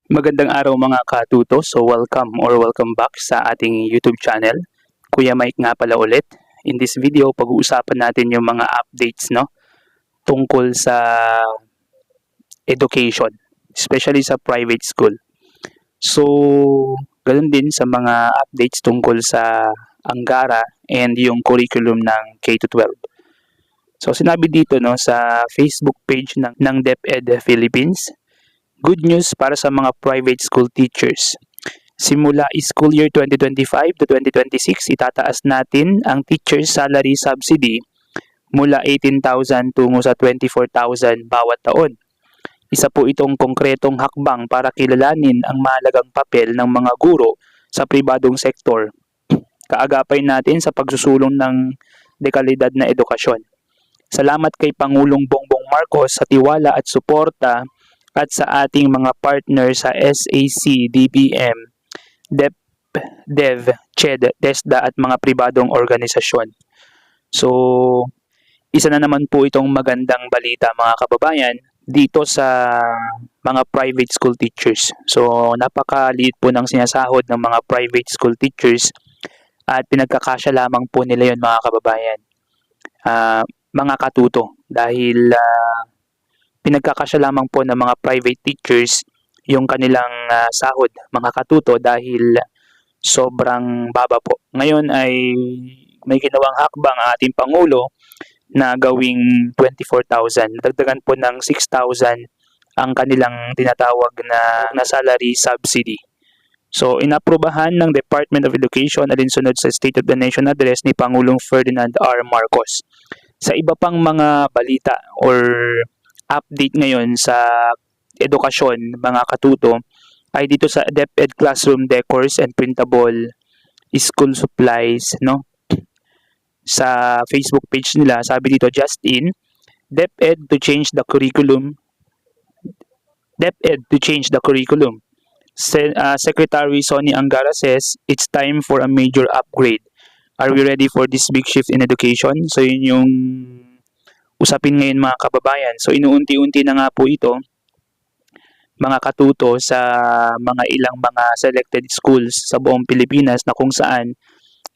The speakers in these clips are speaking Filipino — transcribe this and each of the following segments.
Magandang araw mga katuto. So welcome back sa ating YouTube channel. Kuya Mike nga pala ulit. In this video, pag-uusapan natin yung mga updates tungkol sa education, especially sa private school. So, ganoon din sa mga updates tungkol sa Angara and yung curriculum ng K-12. So, sinabi dito sa Facebook page ng DepEd Philippines, good news para sa mga private school teachers. Simula school year 2025 to 2026, itataas natin ang teacher salary subsidy mula 18,000 tungo sa 24,000 bawat taon. Isa po itong konkretong hakbang para kilalanin ang mahalagang papel ng mga guro sa pribadong sektor. Kaagapay natin sa pagsusulong ng dekalidad na edukasyon. Salamat kay Pangulong Bongbong Marcos sa tiwala at suporta at sa ating mga partner sa SAC, DBM, DepDev, CHED, TESDA at mga pribadong organisasyon. So, isa na naman po itong magandang balita mga kababayan dito sa mga private school teachers. So, napakaliit po ng sinasahod ng mga private school teachers at pinagkakasya lamang po nila yon mga kababayan. Mga katuto, dahil pinagkakasya lamang po ng mga private teachers yung kanilang sahod, mga katuto, dahil sobrang baba po. Ngayon ay may ginawang hakbang ang ating Pangulo na gawing 24,000. Nadagdagan po ng 6,000 ang kanilang tinatawag na salary subsidy. So, inaprubahan ng Department of Education alinsunod sa State of the Nation Address ni Pangulong Ferdinand R. Marcos. Sa iba pang mga balita or update ngayon sa edukasyon, mga katuto, ay dito sa DepEd Classroom Decors and Printable School Supplies, sa Facebook page nila, sabi dito, just in, DepEd to change the curriculum. Secretary Sonny Angara says, it's time for a major upgrade. Are we ready for this big shift in education? So yun yung usapin ngayon mga kababayan. So inuunti-unti na nga po ito mga katuto sa mga ilang mga selected schools sa buong Pilipinas na kung saan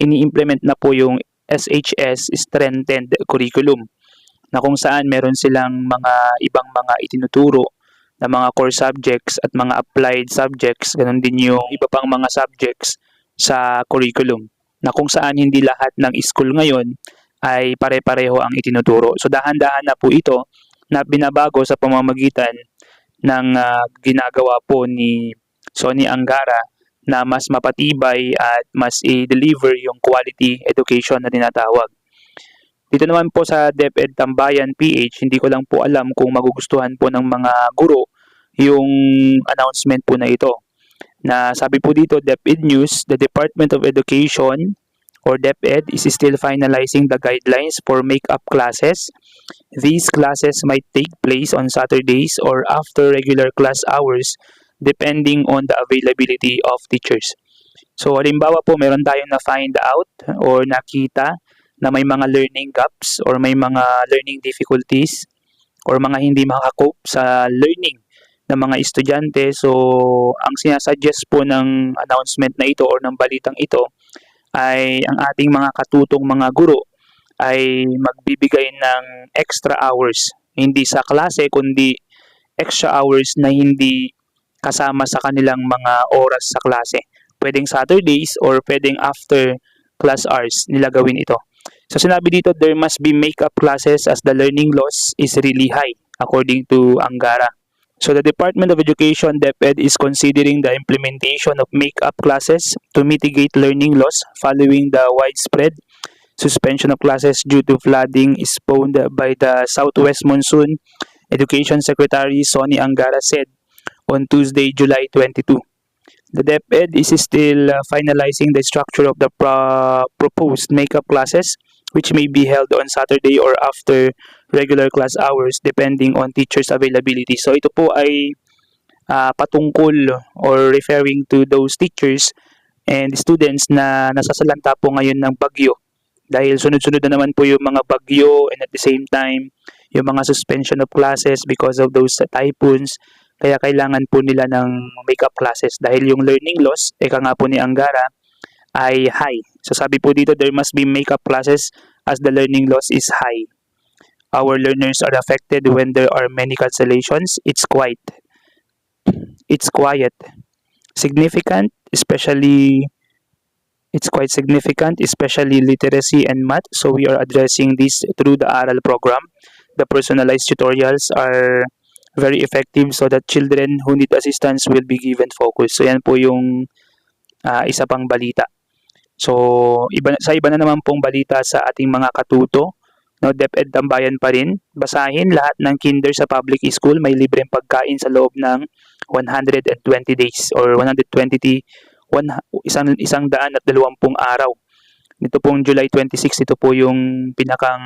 ini-implement na po yung SHS, Strengthened Curriculum, na kung saan meron silang mga ibang mga itinuturo na mga core subjects at mga applied subjects, ganun din yung iba pang mga subjects sa curriculum, na kung saan hindi lahat ng school ngayon ay pare-pareho ang itinuturo. So dahan-dahan na po ito na binabago sa pamamagitan ng ginagawa po ni Sonny Angara na mas mapatibay at mas i-deliver yung quality education na tinatawag. Dito naman po sa DepEd Tambayan PH, hindi ko lang po alam kung magugustuhan po ng mga guro yung announcement po na ito. Na sabi po dito, DepEd News, the Department of Education or DepEd is still finalizing the guidelines for make-up classes. These classes might take place on Saturdays or after regular class hours depending on the availability of teachers. So, halimbawa po, meron tayong na-find out or nakita na may mga learning gaps or may mga learning difficulties or mga hindi makakope sa learning ng mga estudyante. So, ang sinasuggest po ng announcement na ito or ng balitang ito ay ang ating mga katutong mga guro ay magbibigay ng extra hours, hindi sa klase kundi extra hours na hindi kasama sa kanilang mga oras sa klase. Pwedeng Saturdays or pwedeng after class hours nila gawin ito. So sinabi dito, there must be makeup classes as the learning loss is really high according to Angara. So the Department of Education, DepEd, is considering the implementation of make-up classes to mitigate learning loss following the widespread suspension of classes due to flooding spawned by the southwest monsoon, Education Secretary Sonny Angara said on Tuesday, July 22. The DepEd is still finalizing the structure of the proposed make-up classes, which may be held on Saturday or after regular class hours depending on teachers' availability. So ito po ay patungkol or referring to those teachers and students na nasasalanta po ngayon ng bagyo. Dahil sunod-sunod na naman po yung mga bagyo and at the same time yung mga suspension of classes because of those typhoons. Kaya kailangan po nila ng makeup classes dahil yung learning loss, eka nga po ni Angara, ay high. So sabi po dito, there must be makeup classes as the learning loss is high. Our learners are affected when there are many cancellations. It's quiet. Significant, especially it's quite significant, especially literacy and math. So we are addressing this through the ARAL program. The personalized tutorials are very effective so that children who need assistance will be given focus. So yan po yung isa pang balita. So sa iba na naman pong balita sa ating mga katuto, no, DepEd Tambayan pa rin. Basahin, lahat ng kinder sa public school may libreng pagkain sa loob ng 120 days or 120 120 araw. Dito pong July 26, ito po yung pinakang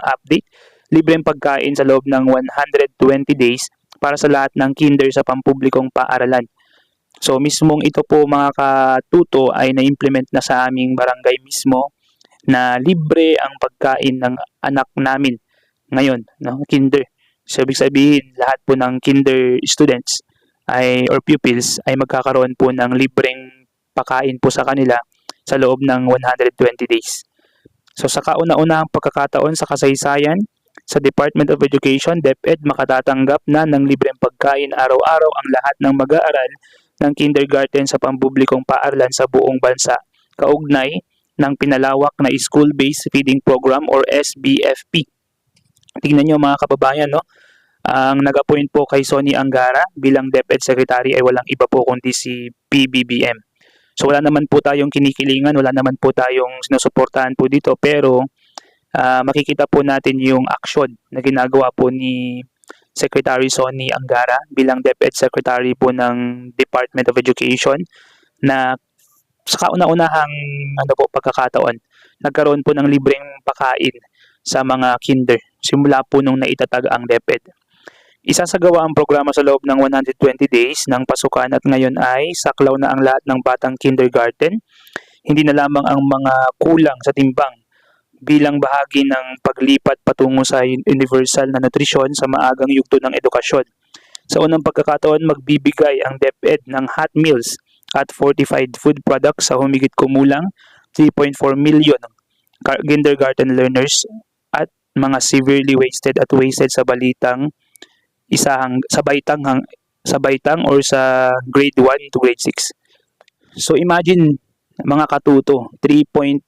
update. Libreng pagkain sa loob ng 120 days para sa lahat ng kinder sa pampublikong paaralan. So mismong ito po mga katuto ay na-implement na sa aming barangay mismo na libre ang pagkain ng anak namin ngayon, no? Kinder. So ibig sabihin, lahat po ng kinder students or pupils ay magkakaroon po ng libreng pagkain po sa kanila sa loob ng 120 days. So sa kauna-unahang pagkakataon sa kasaysayan, sa Department of Education, DepEd, makatatanggap na ng libreng pagkain araw-araw ang lahat ng mag-aaral ng kindergarten sa pampublikong paaralan sa buong bansa, kaugnay ng pinalawak na School-Based Feeding Program or SBFP. Tingnan nyo mga kababayan, no? Ang nag-appoint po kay Sonny Angara bilang DepEd Secretary ay walang iba po kundi si PBBM. So wala naman po tayong kinikilingan, wala naman po tayong sinusuportahan po dito, pero makikita po natin yung aksyon na ginagawa po ni Secretary Sonny Angara bilang DepEd Secretary po ng Department of Education na sa kauna-unahang pagkakataon, nagkaroon po ng libreng pakain sa mga kinder simula po nung naitatag ang DepEd. Isasagawa ang programa sa loob ng 120 days ng pasukan at ngayon ay saklaw na ang lahat ng batang kindergarten. Hindi na lamang ang mga kulang sa timbang bilang bahagi ng paglipat patungo sa universal na nutrisyon sa maagang yugto ng edukasyon. Sa unang pagkakataon, magbibigay ang DepEd ng hot meals at fortified food products sa humigit kumulang 3.4 million kindergarten learners at mga severely wasted at wasted sa baitang or sa grade 1 to grade 6. So imagine mga katuto, 3.4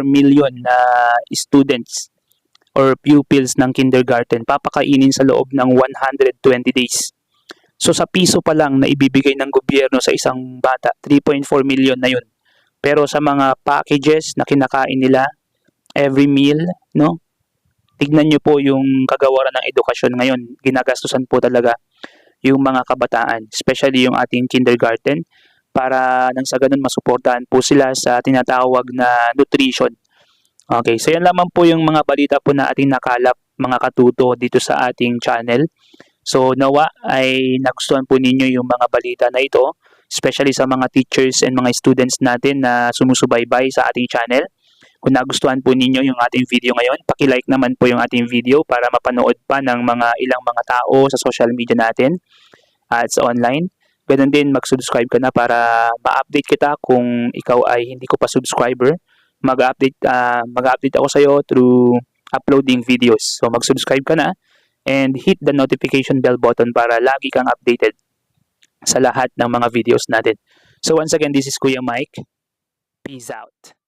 million na students or pupils ng kindergarten papakainin sa loob ng 120 days. So sa piso pa lang na ibibigay ng gobyerno sa isang bata, 3.4 million na yun. Pero sa mga packages na kinakain nila every meal, no? Tignan nyo po yung kagawaran ng edukasyon ngayon. Ginagastusan po talaga yung mga kabataan, especially yung ating kindergarten, para nang sa ganun masuportahan po sila sa tinatawag na nutrition. Okay, so yan lamang po yung mga balita po na ating nakalap mga katuto dito sa ating channel. So nawa ay nagustuhan po ninyo yung mga balita na ito, especially sa mga teachers and mga students natin na sumusubaybay sa ating channel. Kung nagustuhan po ninyo yung ating video ngayon, paki-like naman po yung ating video para mapanood pa ng ilang mga tao sa social media natin at sa online. Ganun din, mag-subscribe ka na para ma-update kita kung ikaw ay hindi ko pa subscriber. Mag-update ako sa iyo through uploading videos. So mag-subscribe ka na and hit the notification bell button para lagi kang updated sa lahat ng mga videos natin. So once again, this is Kuya Mike. Peace out.